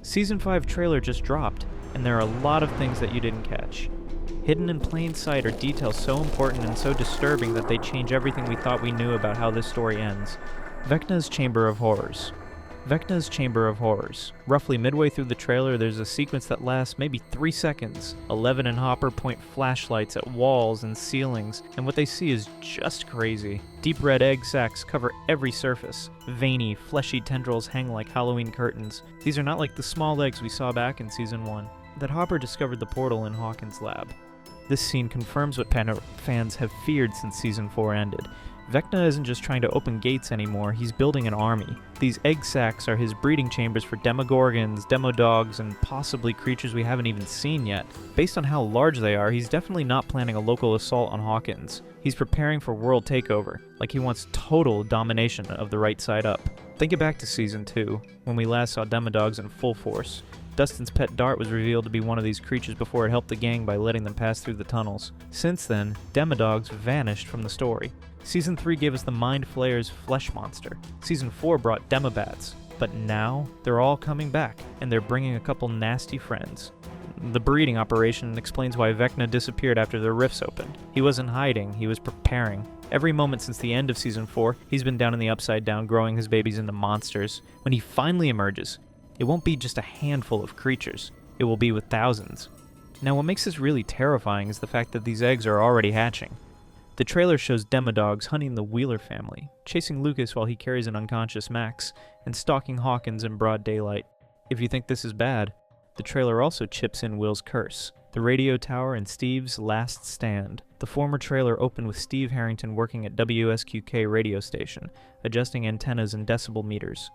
Season 5 trailer just dropped, and there are a lot of things that you didn't catch. Hidden in plain sight are details so important and so disturbing that they change everything we thought we knew about how this story ends. Vecna's Chamber of Horrors. Vecna's Chamber of Horrors. Roughly midway through the trailer, there's a sequence that lasts maybe 3 seconds. Eleven and Hopper point flashlights at walls and ceilings, and what they see is just crazy. Deep red egg sacs cover every surface. Veiny, fleshy tendrils hang like Halloween curtains. These are not like the small eggs we saw back in Season 1, that Hopper discovered the portal in Hawkins' lab. This scene confirms what fans have feared since Season 4 ended. Vecna isn't just trying to open gates anymore, he's building an army. These egg sacs are his breeding chambers for Demogorgons, Demodogs, and possibly creatures we haven't even seen yet. Based on how large they are, he's definitely not planning a local assault on Hawkins. He's preparing for world takeover, like he wants total domination of the right side up. Think it back to Season 2, when we last saw Demodogs in full force. Dustin's pet Dart was revealed to be one of these creatures before it helped the gang by letting them pass through the tunnels. Since then, Demodogs vanished from the story. Season 3 gave us the Mind Flayer's flesh monster. Season 4 brought Demobats. But now, they're all coming back, and they're bringing a couple nasty friends. The breeding operation explains why Vecna disappeared after the rifts opened. He wasn't hiding, he was preparing. Every moment since the end of Season 4, he's been down in the Upside Down growing his babies into monsters. When he finally emerges, it won't be just a handful of creatures. It will be with thousands. Now, what makes this really terrifying is the fact that these eggs are already hatching. The trailer shows Demodogs hunting the Wheeler family, chasing Lucas while he carries an unconscious Max, and stalking Hawkins in broad daylight. If you think this is bad, the trailer also chips in Will's curse, the radio tower and Steve's last stand. The former trailer opened with Steve Harrington working at WSQK radio station, adjusting antennas and decibel meters.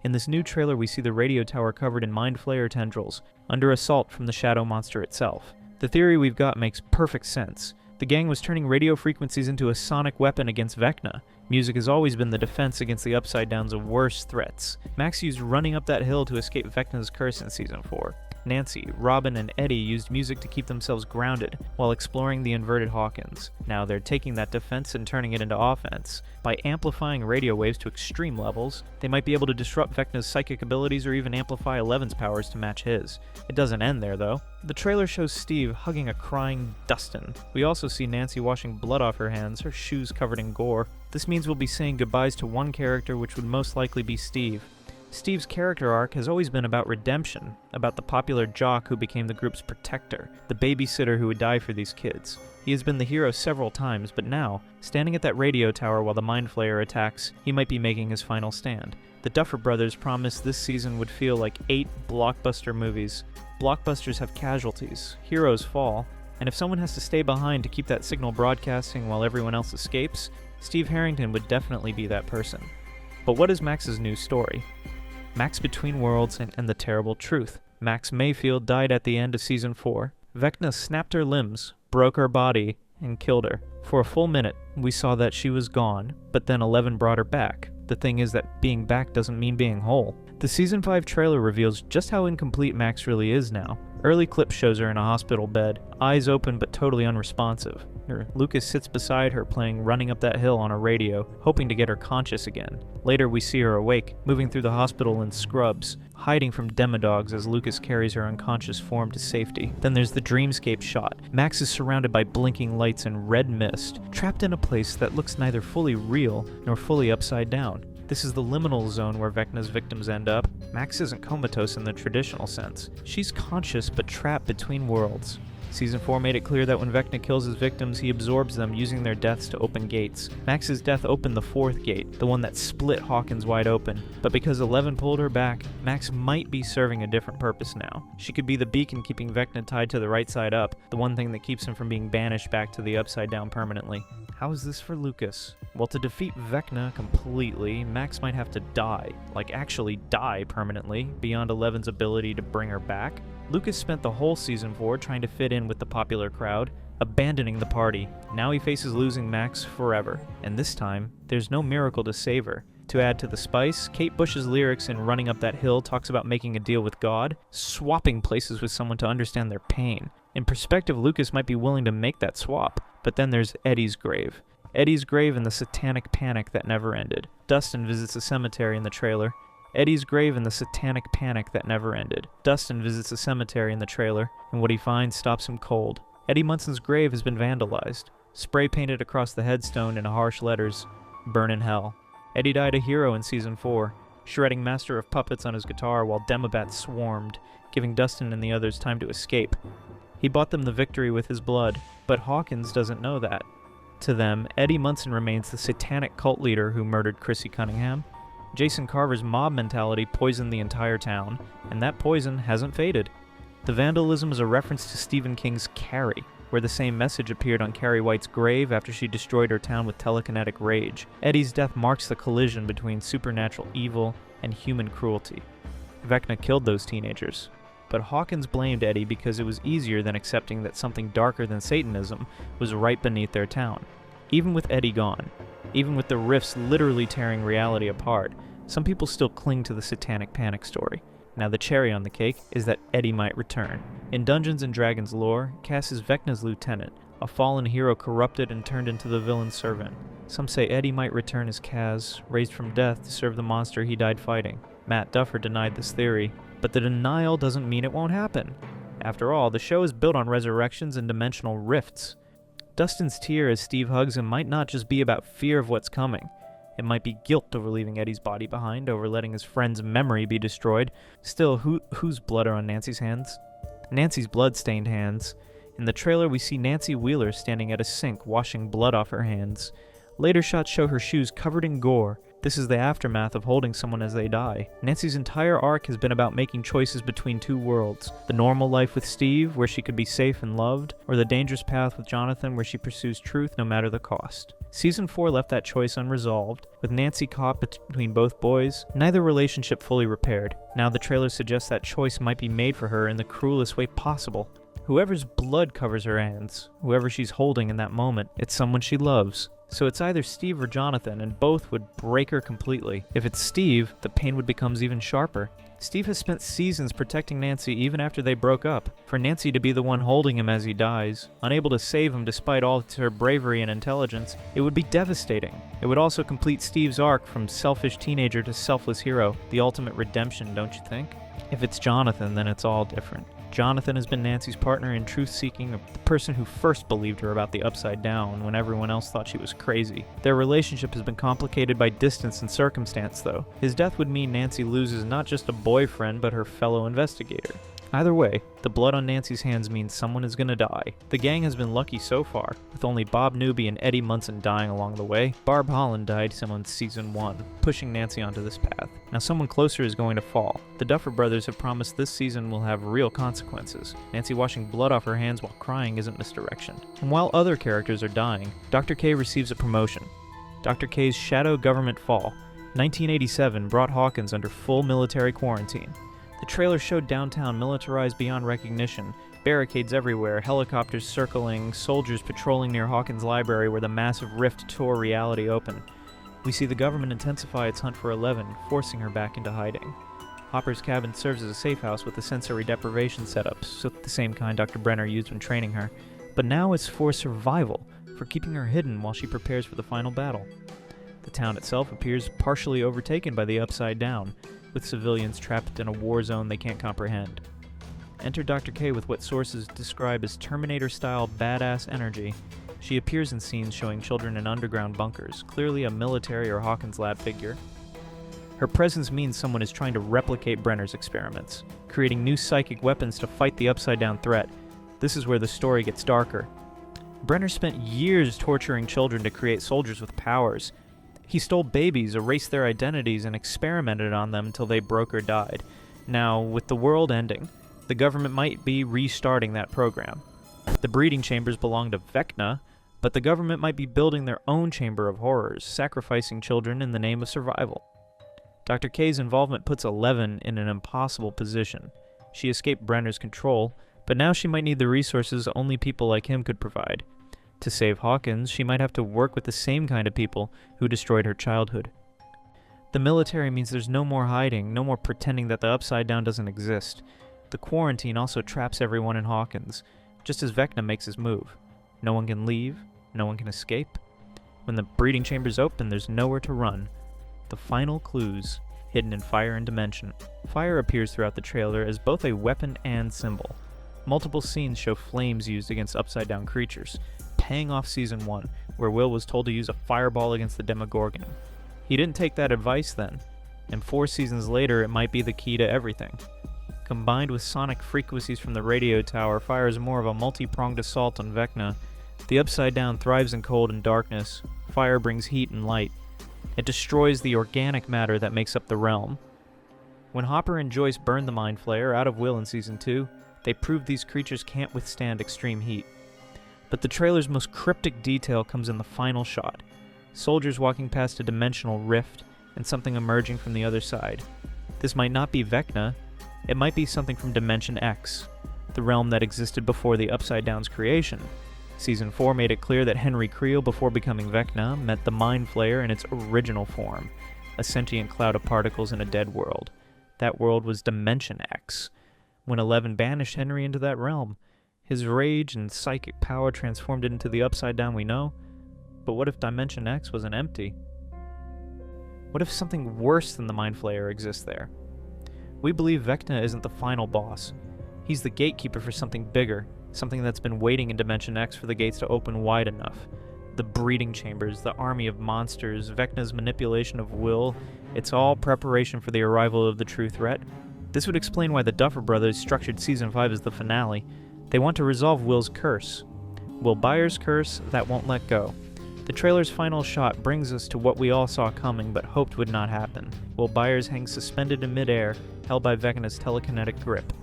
In this new trailer, we see the radio tower covered in Mind Flayer tendrils, under assault from the shadow monster itself. The theory we've got makes perfect sense. The gang was turning radio frequencies into a sonic weapon against Vecna. Music has always been the defense against the Upside Down's worst threats. Max used running up that hill to escape Vecna's curse in Season 4. Nancy, Robin, and Eddie used music to keep themselves grounded while exploring the inverted Hawkins. Now they're taking that defense and turning it into offense. By amplifying radio waves to extreme levels, they might be able to disrupt Vecna's psychic abilities or even amplify Eleven's powers to match his. It doesn't end there, though. The trailer shows Steve hugging a crying Dustin. We also see Nancy washing blood off her hands, her shoes covered in gore. This means we'll be saying goodbyes to one character, which would most likely be Steve. Steve's character arc has always been about redemption, about the popular jock who became the group's protector, the babysitter who would die for these kids. He has been the hero several times, but now, standing at that radio tower while the Mind Flayer attacks, he might be making his final stand. The Duffer Brothers promised this season would feel like 8 blockbuster movies. Blockbusters have casualties, heroes fall, and if someone has to stay behind to keep that signal broadcasting while everyone else escapes, Steve Harrington would definitely be that person. But what is Max's new story? Max Between Worlds and the Terrible Truth. Max Mayfield died at the end of Season 4. Vecna snapped her limbs, broke her body, and killed her. For a full minute, we saw that she was gone, but then Eleven brought her back. The thing is that being back doesn't mean being whole. The Season 5 trailer reveals just how incomplete Max really is now. Early clip shows her in a hospital bed, eyes open but totally unresponsive. Lucas sits beside her playing Running Up That Hill on a radio, hoping to get her conscious again. Later we see her awake, moving through the hospital in scrubs, hiding from Demodogs as Lucas carries her unconscious form to safety. Then there's the dreamscape shot. Max is surrounded by blinking lights and red mist, trapped in a place that looks neither fully real nor fully upside down. This is the liminal zone where Vecna's victims end up. Max isn't comatose in the traditional sense. She's conscious but trapped between worlds. Season 4 made it clear that when Vecna kills his victims, he absorbs them, using their deaths to open gates. Max's death opened the 4th gate, the one that split Hawkins wide open. But because Eleven pulled her back, Max might be serving a different purpose now. She could be the beacon keeping Vecna tied to the right side up, the one thing that keeps him from being banished back to the Upside Down permanently. How is this for Lucas? Well, to defeat Vecna completely, Max might have to die. Like, actually die permanently, beyond Eleven's ability to bring her back. Lucas spent the whole Season 4 trying to fit in with the popular crowd, abandoning the party. Now he faces losing Max forever, and this time, there's no miracle to save her. To add to the spice, Kate Bush's lyrics in Running Up That Hill talks about making a deal with God, swapping places with someone to understand their pain. In perspective, Lucas might be willing to make that swap, but then there's Eddie's grave. Eddie's grave and the satanic panic that never ended. Dustin visits a cemetery in the trailer. Eddie's grave and the satanic panic that never ended. Dustin visits a cemetery in the trailer, and what he finds stops him cold. Eddie Munson's grave has been vandalized. Spray painted across the headstone in harsh letters, "Burn in Hell." Eddie died a hero in Season 4, shredding Master of Puppets on his guitar while Demobats swarmed, giving Dustin and the others time to escape. He bought them the victory with his blood, but Hawkins doesn't know that. To them, Eddie Munson remains the satanic cult leader who murdered Chrissy Cunningham. Jason Carver's mob mentality poisoned the entire town, and that poison hasn't faded. The vandalism is a reference to Stephen King's Carrie, where the same message appeared on Carrie White's grave after she destroyed her town with telekinetic rage. Eddie's death marks the collision between supernatural evil and human cruelty. Vecna killed those teenagers, but Hawkins blamed Eddie because it was easier than accepting that something darker than Satanism was right beneath their town. Even with Eddie gone, even with the rifts literally tearing reality apart, some people still cling to the satanic panic story. Now the cherry on the cake is that Eddie might return. In Dungeons & Dragons lore, Cass is Vecna's lieutenant, a fallen hero corrupted and turned into the villain's servant. Some say Eddie might return as Kaz, raised from death to serve the monster he died fighting. Matt Duffer denied this theory, but the denial doesn't mean it won't happen. After all, the show is built on resurrections and dimensional rifts. Dustin's tear as Steve hugs him might not just be about fear of what's coming. It might be guilt over leaving Eddie's body behind, over letting his friend's memory be destroyed. Still, whose blood are on Nancy's hands? Nancy's blood-stained hands. In the trailer, we see Nancy Wheeler standing at a sink, washing blood off her hands. Later shots show her shoes covered in gore. This is the aftermath of holding someone as they die. Nancy's entire arc has been about making choices between two worlds. The normal life with Steve, where she could be safe and loved, or the dangerous path with Jonathan, where she pursues truth no matter the cost. Season 4 left that choice unresolved. With Nancy caught between both boys, neither relationship fully repaired. Now the trailer suggests that choice might be made for her in the cruelest way possible. Whoever's blood covers her hands, whoever she's holding in that moment, it's someone she loves. So it's either Steve or Jonathan, and both would break her completely. If it's Steve, the pain would become even sharper. Steve has spent seasons protecting Nancy even after they broke up. For Nancy to be the one holding him as he dies, unable to save him despite all her bravery and intelligence, it would be devastating. It would also complete Steve's arc from selfish teenager to selfless hero, the ultimate redemption, don't you think? If it's Jonathan, then it's all different. Jonathan has been Nancy's partner in truth-seeking, the person who first believed her about the Upside Down when everyone else thought she was crazy. Their relationship has been complicated by distance and circumstance, though. His death would mean Nancy loses not just a boyfriend, but her fellow investigator. Either way, the blood on Nancy's hands means someone is gonna die. The gang has been lucky so far, with only Bob Newby and Eddie Munson dying along the way. Barb Holland died in Season 1, pushing Nancy onto this path. Now someone closer is going to fall. The Duffer Brothers have promised this season will have real consequences. Nancy washing blood off her hands while crying isn't misdirection. And while other characters are dying, Dr. K receives a promotion. Dr. K's shadow government fall, 1987, brought Hawkins under full military quarantine. The trailer showed downtown militarized beyond recognition, barricades everywhere, helicopters circling, soldiers patrolling near Hawkins' library where the massive rift tore reality open. We see the government intensify its hunt for Eleven, forcing her back into hiding. Hopper's cabin serves as a safe house with the sensory deprivation setups, so the same kind Dr. Brenner used when training her, but now it's for survival, for keeping her hidden while she prepares for the final battle. The town itself appears partially overtaken by the Upside Down, with civilians trapped in a war zone they can't comprehend. Enter Dr. K with what sources describe as Terminator-style badass energy. She appears in scenes showing children in underground bunkers, clearly a military or Hawkins lab figure. Her presence means someone is trying to replicate Brenner's experiments, creating new psychic weapons to fight the upside-down threat. This is where the story gets darker. Brenner spent years torturing children to create soldiers with powers. He stole babies, erased their identities, and experimented on them until they broke or died. Now, with the world ending, the government might be restarting that program. The breeding chambers belong to Vecna, but the government might be building their own chamber of horrors, sacrificing children in the name of survival. Dr. K's involvement puts Eleven in an impossible position. She escaped Brenner's control, but now she might need the resources only people like him could provide. To save Hawkins, she might have to work with the same kind of people who destroyed her childhood. The military means there's no more hiding, no more pretending that the Upside Down doesn't exist. The quarantine also traps everyone in Hawkins, just as Vecna makes his move. No one can leave, no one can escape. When the breeding chambers open, there's nowhere to run. The final clues hidden in Fire and Dimension. Fire appears throughout the trailer as both a weapon and symbol. Multiple scenes show flames used against upside-down creatures, paying off Season 1, where Will was told to use a fireball against the Demogorgon. He didn't take that advice then, and 4 seasons later it might be the key to everything. Combined with sonic frequencies from the radio tower, Fire is more of a multi-pronged assault on Vecna. The Upside Down thrives in cold and darkness. Fire brings heat and light. It destroys the organic matter that makes up the realm. When Hopper and Joyce burned the Mind Flayer out of Will in Season 2, they proved these creatures can't withstand extreme heat. But the trailer's most cryptic detail comes in the final shot. Soldiers walking past a dimensional rift, and something emerging from the other side. This might not be Vecna, it might be something from Dimension X, the realm that existed before the Upside Down's creation. Season 4 made it clear that Henry Creel, before becoming Vecna, met the Mind Flayer in its original form, a sentient cloud of particles in a dead world. That world was Dimension X. When Eleven banished Henry into that realm, his rage and psychic power transformed it into the Upside Down we know. But what if Dimension X wasn't empty? What if something worse than the Mind Flayer exists there? We believe Vecna isn't the final boss. He's the gatekeeper for something bigger, something that's been waiting in Dimension X for the gates to open wide enough. The breeding chambers, the army of monsters, Vecna's manipulation of Will, it's all preparation for the arrival of the true threat. This would explain why the Duffer Brothers structured Season 5 as the finale. They want to resolve Will's curse. Will Byers' curse that won't let go. The trailer's final shot brings us to what we all saw coming but hoped would not happen. Will Byers hangs suspended in midair, held by Vecna's telekinetic grip.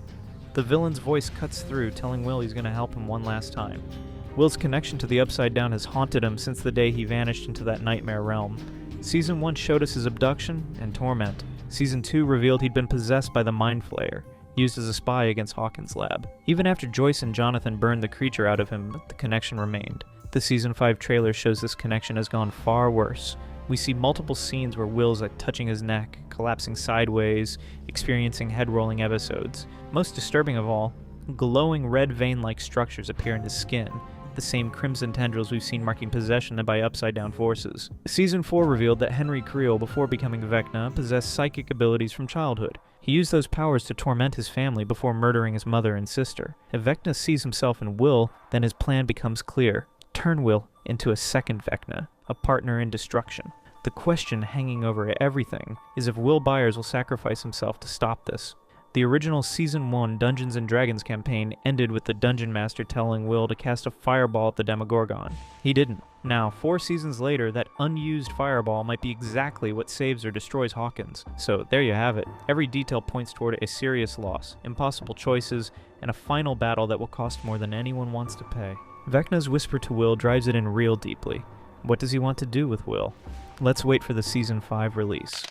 The villain's voice cuts through, telling Will he's going to help him one last time. Will's connection to the Upside Down has haunted him since the day he vanished into that nightmare realm. Season 1 showed us his abduction and torment. Season 2 revealed he'd been possessed by the Mind Flayer, used as a spy against Hawkins' lab. Even after Joyce and Jonathan burned the creature out of him, the connection remained. The Season 5 trailer shows this connection has gone far worse. We see multiple scenes where Will's touching his neck, collapsing sideways, experiencing head-rolling episodes. Most disturbing of all, glowing red vein-like structures appear in his skin, the same crimson tendrils we've seen marking possession by upside-down forces. Season 4 revealed that Henry Creel, before becoming Vecna, possessed psychic abilities from childhood. He used those powers to torment his family before murdering his mother and sister. If Vecna sees himself in Will, then his plan becomes clear. Turn Will into a second Vecna, a partner in destruction. The question hanging over everything is if Will Byers will sacrifice himself to stop this. The original Season 1 Dungeons & Dragons campaign ended with the Dungeon Master telling Will to cast a fireball at the Demogorgon. He didn't. Now, 4 seasons later, that unused fireball might be exactly what saves or destroys Hawkins. So there you have it. Every detail points toward a serious loss, impossible choices, and a final battle that will cost more than anyone wants to pay. Vecna's whisper to Will drives it in real deeply. What does he want to do with Will? Let's wait for the Season 5 release.